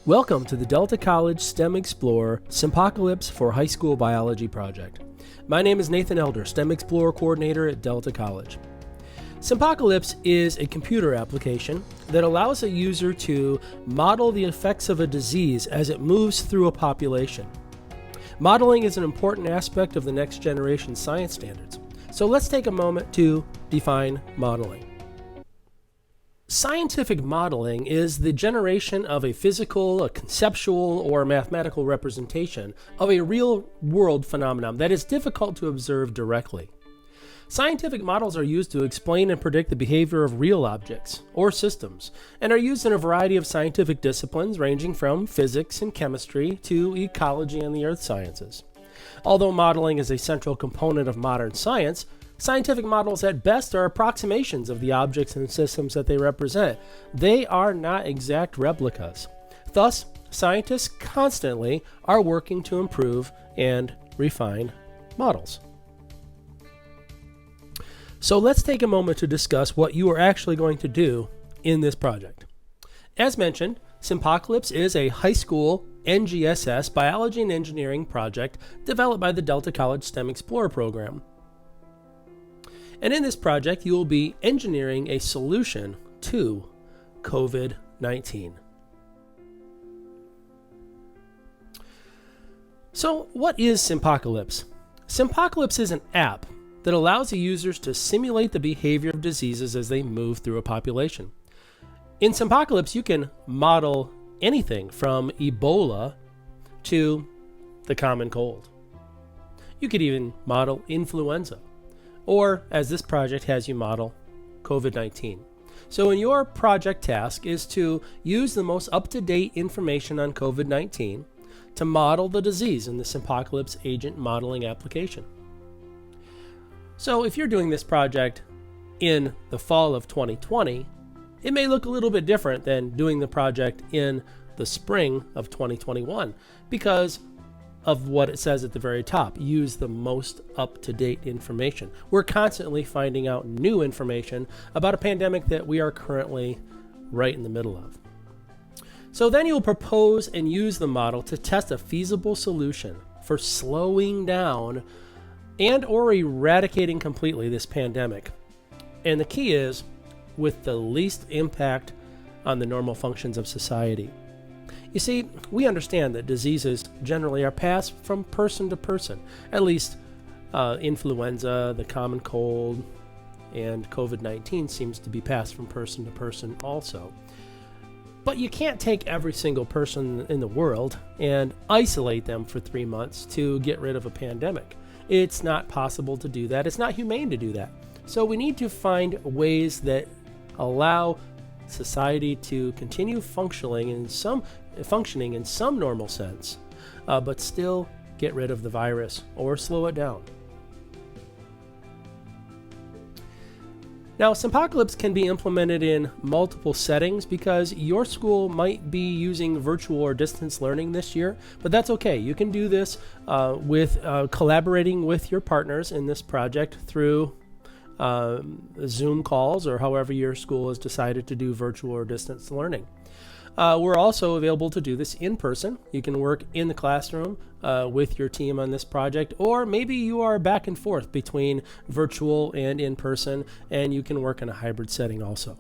Welcome to the Delta College STEM Explorer Simpocalypse for High School Biology project. My name is Nathan Elder, STEM Explorer Coordinator at Delta College. Simpocalypse is a computer application that allows a user to model the effects of a disease as it moves through a population. Modeling is an important aspect of the next generation science standards. So let's take a moment to define modeling. Scientific modeling is the generation of a physical, a conceptual, or mathematical representation of a real-world phenomenon that is difficult to observe directly. Scientific models are used to explain and predict the behavior of real objects or systems, and are used in a variety of scientific disciplines ranging from physics and chemistry to ecology and the earth sciences. Although modeling is a central component of modern science, scientific models at best are approximations of the objects and systems that they represent. They are not exact replicas. Thus, scientists constantly are working to improve and refine models. So let's take a moment to discuss what you are actually going to do in this project. As mentioned, Simpocalypse is a high school NGSS biology and engineering project developed by the Delta College STEM Explorer program. And in this project, you will be engineering a solution to COVID-19. So what is Simpocalypse? Simpocalypse is an app that allows the users to simulate the behavior of diseases as they move through a population. In Simpocalypse, you can model anything from Ebola to the common cold. You could even model influenza, or as this project has you model, COVID-19. So in your project task is to use the most up-to-date information on COVID-19 to model the disease in the Simpocalypse agent modeling application. So if you're doing this project in the fall of 2020, it may look a little bit different than doing the project in the spring of 2021 because of what it says at the very top. Use the most up-to-date information. We're constantly finding out new information about a pandemic that we are currently right in the middle of. So then you'll propose and use the model to test a feasible solution for slowing down and or eradicating completely this pandemic. And the key is with the least impact on the normal functions of society. You see, we understand that diseases generally are passed from person to person, at least influenza, the common cold, and COVID-19 seems to be passed from person to person also. But you can't take every single person in the world and isolate them for 3 months to get rid of a pandemic. It's not possible to do that. It's not humane to do that. So we need to find ways that allow society to continue functioning in some normal sense, but still get rid of the virus or slow it down. Now, Simpocalypse can be implemented in multiple settings because your school might be using virtual or distance learning this year, but that's okay. You can do this with collaborating with your partners in this project through Zoom calls or however your school has decided to do virtual or distance learning. We're also available to do this in person. You can work in the classroom with your team on this project, or maybe you are back and forth between virtual and in person, and you can work in a hybrid setting also.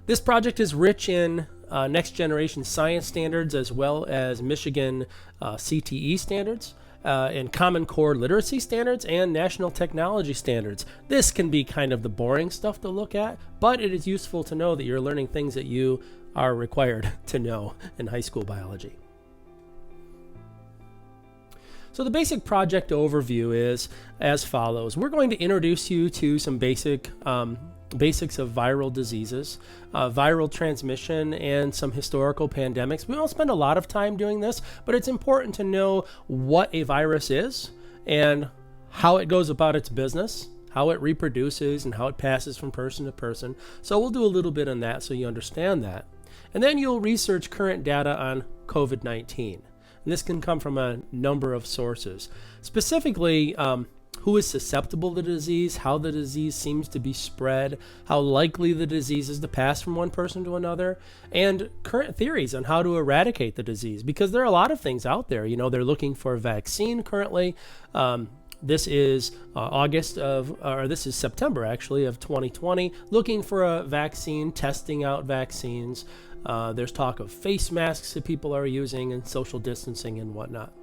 This project is rich in next generation science standards as well as Michigan CTE standards. And Common Core literacy standards and national technology standards. This can be kind of the boring stuff to look at, but it is useful to know that you're learning things that you are required to know in high school biology. So the basic project overview is as follows. We're going to introduce you to some basics of viral diseases, viral transmission, and some historical pandemics. We won't spend a lot of time doing this, but it's important to know what a virus is and how it goes about its business, how it reproduces, and how it passes from person to person. So we'll do a little bit on that so you understand that. And then you'll research current data on COVID-19. And this can come from a number of sources. Specifically, who is susceptible to the disease, how the disease seems to be spread, how likely the disease is to pass from one person to another, and current theories on how to eradicate the disease. Because there are a lot of things out there. They're looking for a vaccine currently. This is this is September actually of 2020, looking for a vaccine, testing out vaccines. There's talk of face masks that people are using and social distancing and whatnot.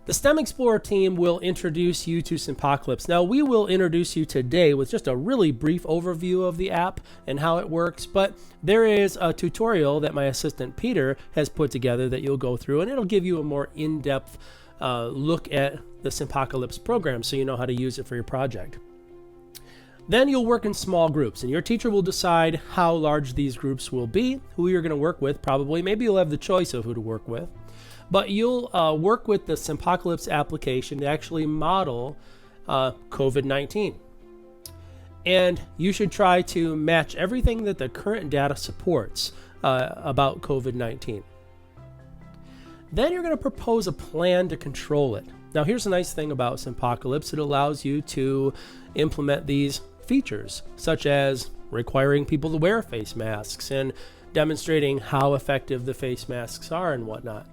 The STEM Explorer team will introduce you to Simpocalypse. Now, we will introduce you today with just a really brief overview of the app and how it works, but there is a tutorial that my assistant Peter has put together that you'll go through, and it'll give you a more in-depth look at the Simpocalypse program so you know how to use it for your project. Then you'll work in small groups, and your teacher will decide how large these groups will be, who you're going to work with probably. Maybe you'll have the choice of who to work with. But you'll work with the Simpocalypse application to actually model COVID-19. And you should try to match everything that the current data supports about COVID-19. Then you're going to propose a plan to control it. Now, here's a nice thing about Simpocalypse. It allows you to implement these features, such as requiring people to wear face masks and demonstrating how effective the face masks are and whatnot.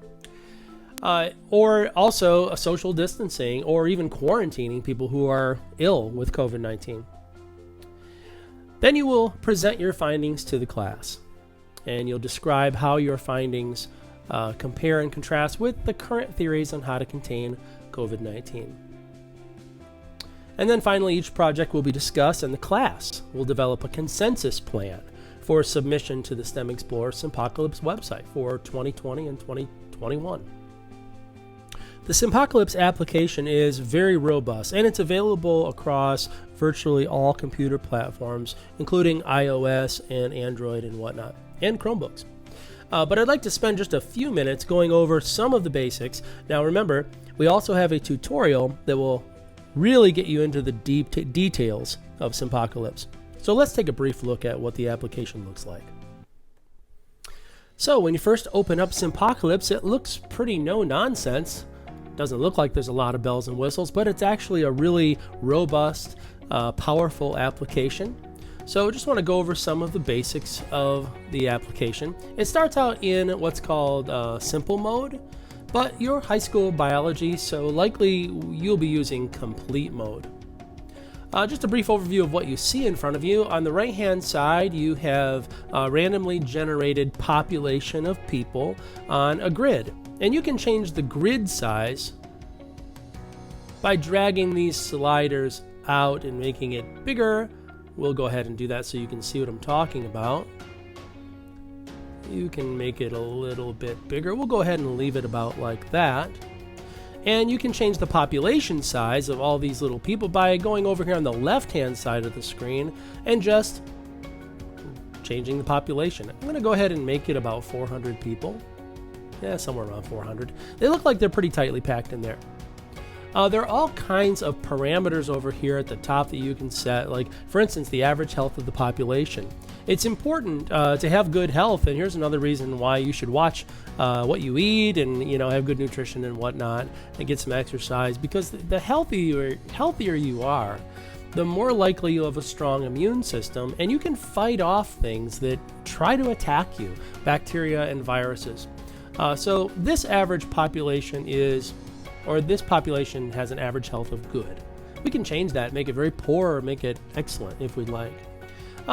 Or also a social distancing or even quarantining people who are ill with COVID-19. Then you will present your findings to the class, and you'll describe how your findings compare and contrast with the current theories on how to contain COVID-19. And then finally, each project will be discussed, and the class will develop a consensus plan for submission to the STEM Explorer Simpocalypse website for 2020 and 2021. The Simpocalypse application is very robust, and it's available across virtually all computer platforms, including iOS and Android and whatnot, and Chromebooks. But I'd like to spend just a few minutes going over some of the basics. Now remember, we also have a tutorial that will really get you into the deep details of Simpocalypse. So let's take a brief look at what the application looks like. So when you first open up Simpocalypse, it looks pretty no-nonsense. Doesn't look like there's a lot of bells and whistles, but it's actually a really robust, powerful application. So just want to go over some of the basics of the application. It starts out in what's called simple mode, but you're high school biology, so likely you'll be using complete mode. Just a brief overview of what you see in front of you. On the right hand side, you have a randomly generated population of people on a grid. And you can change the grid size by dragging these sliders out and making it bigger. We'll go ahead and do that so you can see what I'm talking about. You can make it a little bit bigger. We'll go ahead and leave it about like that. And you can change the population size of all these little people by going over here on the left-hand side of the screen and just changing the population. I'm going to go ahead and make it about 400 people. Yeah, somewhere around 400. They look like they're pretty tightly packed in there. There are all kinds of parameters over here at the top that you can set, like, for instance, the average health of the population. It's important to have good health, and here's another reason why you should watch what you eat and, have good nutrition and whatnot, and get some exercise, because the healthier you are, the more likely you'll have a strong immune system, and you can fight off things that try to attack you, bacteria and viruses. So this average population this population has an average health of good. We can change that, make it very poor or make it excellent if we'd like.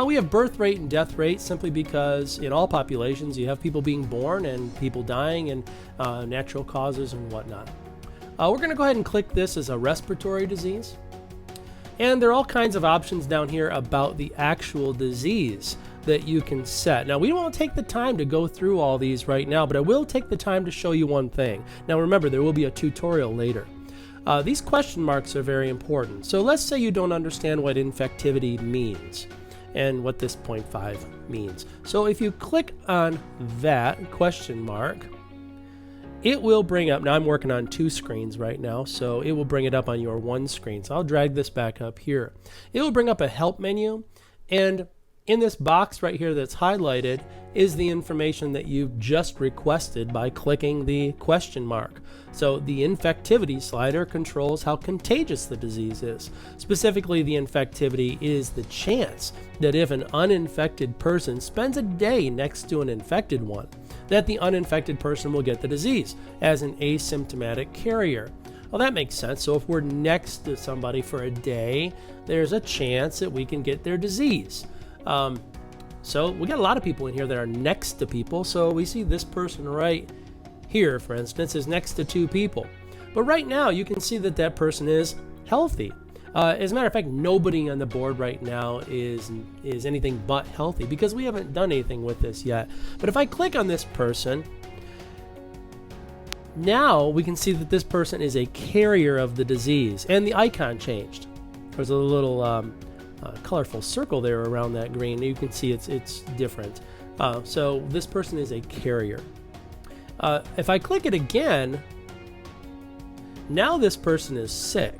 We have birth rate and death rate simply because in all populations you have people being born and people dying and natural causes and whatnot. We're going to go ahead and click this as a respiratory disease. And there are all kinds of options down here about the actual disease that you can set. Now, we won't take the time to go through all these right now, but I will take the time to show you one thing. Now, remember, there will be a tutorial later. These question marks are very important. So let's say you don't understand what infectivity means and what this 0.5 means. So if you click on that question mark, it will bring up, now I'm working on two screens right now, so it will bring it up on your one screen. So I'll drag this back up here. It will bring up a help menu, and In this box right here that's highlighted is the information that you've just requested by clicking the question mark. So the infectivity slider controls how contagious the disease is. Specifically, the infectivity is the chance that if an uninfected person spends a day next to an infected one, that the uninfected person will get the disease as an asymptomatic carrier. Well, that makes sense. So if we're next to somebody for a day, there's a chance that we can get their disease. So we got a lot of people in here that are next to people. So we see this person right here, for instance, is next to 2 people. But right now you can see that that person is healthy. As a matter of fact, nobody on the board right now is anything but healthy because we haven't done anything with this yet. But if I click on this person, now we can see that this person is a carrier of the disease, and the icon changed. There's a little colorful circle there around that green. You can see it's different. So this person is a carrier. If I click it again, now this person is sick.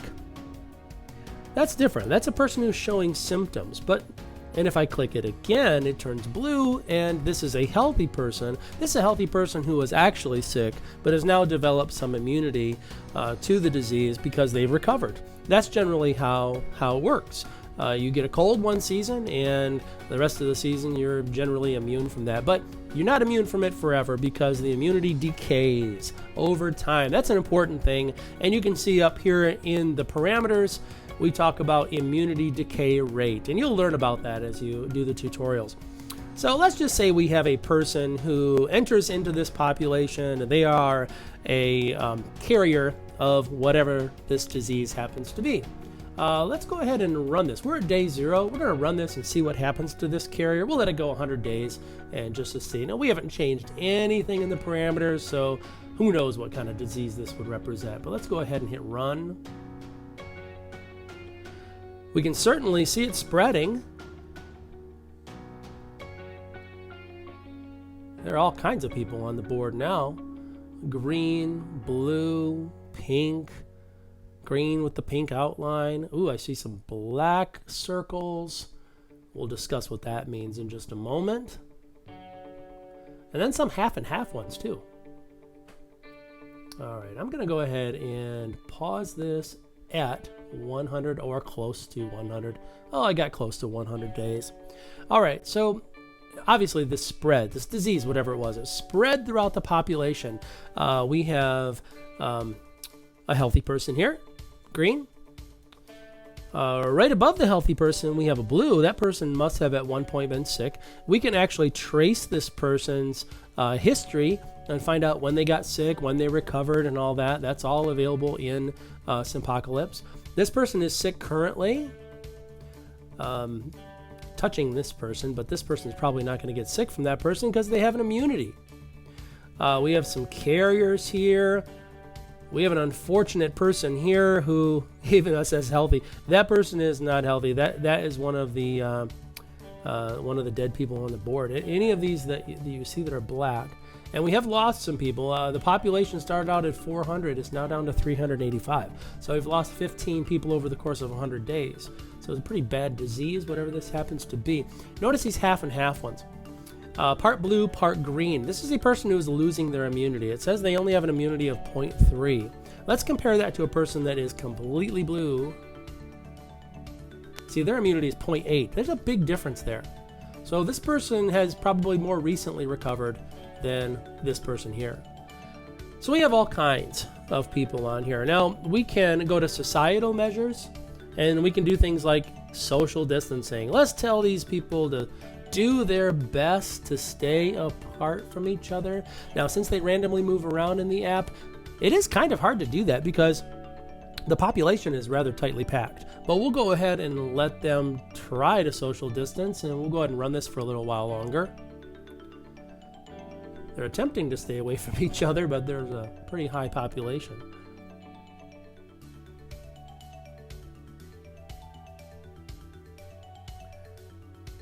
That's different. That's a person who's showing symptoms. And if I click it again, it turns blue, and this is a healthy person. This is a healthy person who was actually sick, but has now developed some immunity to the disease because they've recovered. That's generally how it works. You get a cold one season, and the rest of the season you're generally immune from that. But you're not immune from it forever because the immunity decays over time. That's an important thing, and you can see up here in the parameters, we talk about immunity decay rate, and you'll learn about that as you do the tutorials. So let's just say we have a person who enters into this population, and they are a carrier of whatever this disease happens to be. Let's go ahead and run this. We're at day 0. We're going to run this and see what happens to this carrier. We'll let it go 100 days and just to see. Now, we haven't changed anything in the parameters, so who knows what kind of disease this would represent. But let's go ahead and hit run. We can certainly see it spreading. There are all kinds of people on the board now. Green, blue, pink. Green with the pink outline. Ooh, I see some black circles. We'll discuss what that means in just a moment. And then some half and half ones too. All right, I'm going to go ahead and pause this at 100 or close to 100. Oh, I got close to 100 days. All right, so obviously this spread, this disease, whatever it was, it spread throughout the population. We have a healthy person here, green. Right above the healthy person, we have a blue. That person must have at one point been sick. We can actually trace this person's history and find out when they got sick, when they recovered, and all that. That's all available in Simpocalypse. This person is sick currently, touching this person, but this person is probably not going to get sick from that person because they have an immunity. We have some carriers here. We have an unfortunate person here who, even us as healthy, that person is not healthy. That is one of the dead people on the board. Any of these that you see that are black. And we have lost some people. The population started out at 400. It's now down to 385. So we've lost 15 people over the course of 100 days. So it's a pretty bad disease, whatever this happens to be. Notice these half and half ones. Part blue, part green. This is a person who is losing their immunity. It says they only have an immunity of 0.3. Let's compare that to a person that is completely blue. See, their immunity is 0.8. There's a big difference there. So this person has probably more recently recovered than this person here. So we have all kinds of people on here. Now, we can go to societal measures, and we can do things like social distancing. Let's tell these people to do their best to stay apart from each other. Now, since they randomly move around in the app, it is kind of hard to do that because the population is rather tightly packed. But we'll go ahead and let them try to social distance, and we'll go ahead and run this for a little while longer. They're attempting to stay away from each other, but there's a pretty high population.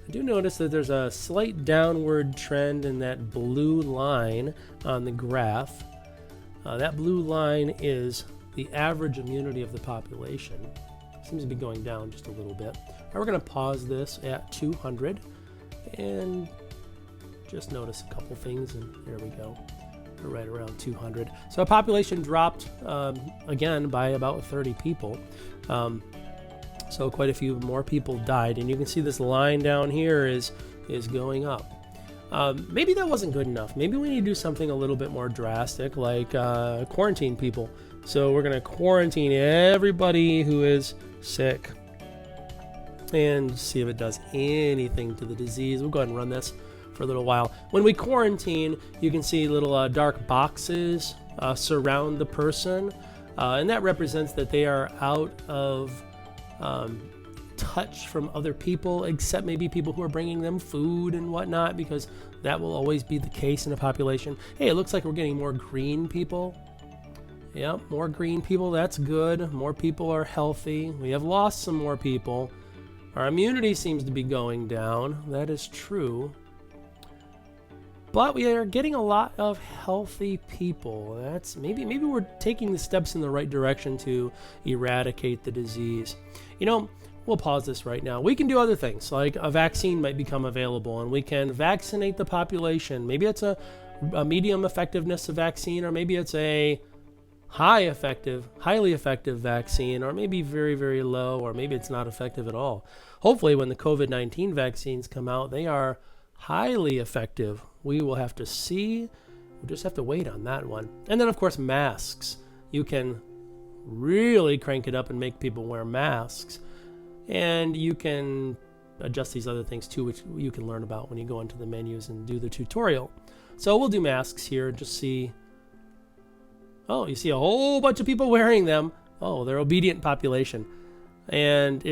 I do notice that there's a slight downward trend in that blue line on the graph. That blue line is the average immunity of the population. Seems to be going down just a little bit. Now we're going to pause this at 200. And just notice a couple things, and there we go. We're right around 200. So our population dropped again by about 30 people. So quite a few more people died, and you can see this line down here is going up. Maybe that wasn't good enough. Maybe we need to do something a little bit more drastic, like quarantine people. So we're going to quarantine everybody who is sick and see if it does anything to the disease. We'll go ahead and run this for a little while. When we quarantine, you can see little dark boxes surround the person, and that represents that they are out of touch from other people, except maybe people who are bringing them food and whatnot, because that will always be the case in a population. Hey, it looks like we're getting more green people. Yep, more green people. That's good. More people are healthy. We have lost some more people. Our immunity seems to be going down. That is true. But we are getting a lot of healthy people. That's maybe we're taking the steps in the right direction to eradicate the disease. You know, we'll pause this right now. We can do other things, like a vaccine might become available, and we can vaccinate the population. Maybe it's a medium effectiveness of vaccine, or maybe it's a highly effective vaccine, or maybe very, very low, or maybe it's not effective at all. Hopefully, when the COVID-19 vaccines come out, they are highly effective. We will have to see. We'll just have to wait on that one. And then, of course, masks. You can really crank it up and make people wear masks. And you can adjust these other things too, which you can learn about when you go into the menus and do the tutorial. So we'll do masks here and just see. Oh, you see a whole bunch of people wearing them. Oh, they're obedient population. And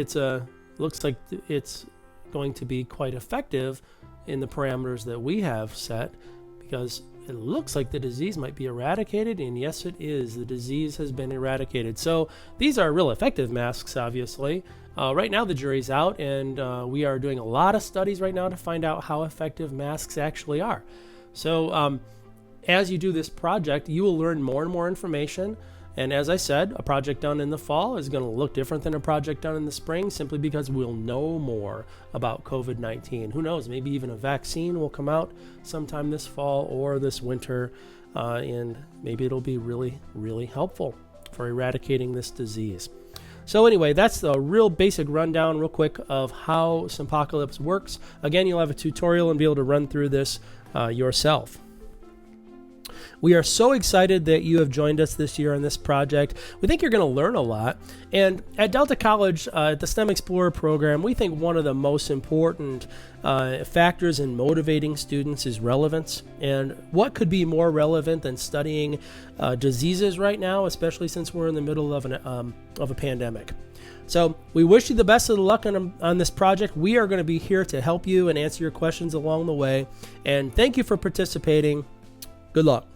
looks like it's going to be quite effective in the parameters that we have set, because it looks like the disease might be eradicated, and yes, it is. The disease has been eradicated. So these are real effective masks, obviously. Right now, the jury's out, and we are doing a lot of studies right now to find out how effective masks actually are. So as you do this project, you will learn more and more information. And as I said, a project done in the fall is going to look different than a project done in the spring, simply because we'll know more about COVID-19. Who knows, maybe even a vaccine will come out sometime this fall or this winter, and maybe it'll be really, really helpful for eradicating this disease. So anyway, that's the real basic rundown real quick of how Simpocalypse works. Again, you'll have a tutorial and be able to run through this yourself. We are so excited that you have joined us this year on this project. We think you're going to learn a lot. And at Delta College, at the STEM Explorer program, we think one of the most important factors in motivating students is relevance. And what could be more relevant than studying diseases right now, especially since we're in the middle of a pandemic? So we wish you the best of the luck on this project. We are going to be here to help you and answer your questions along the way. And thank you for participating. Good luck.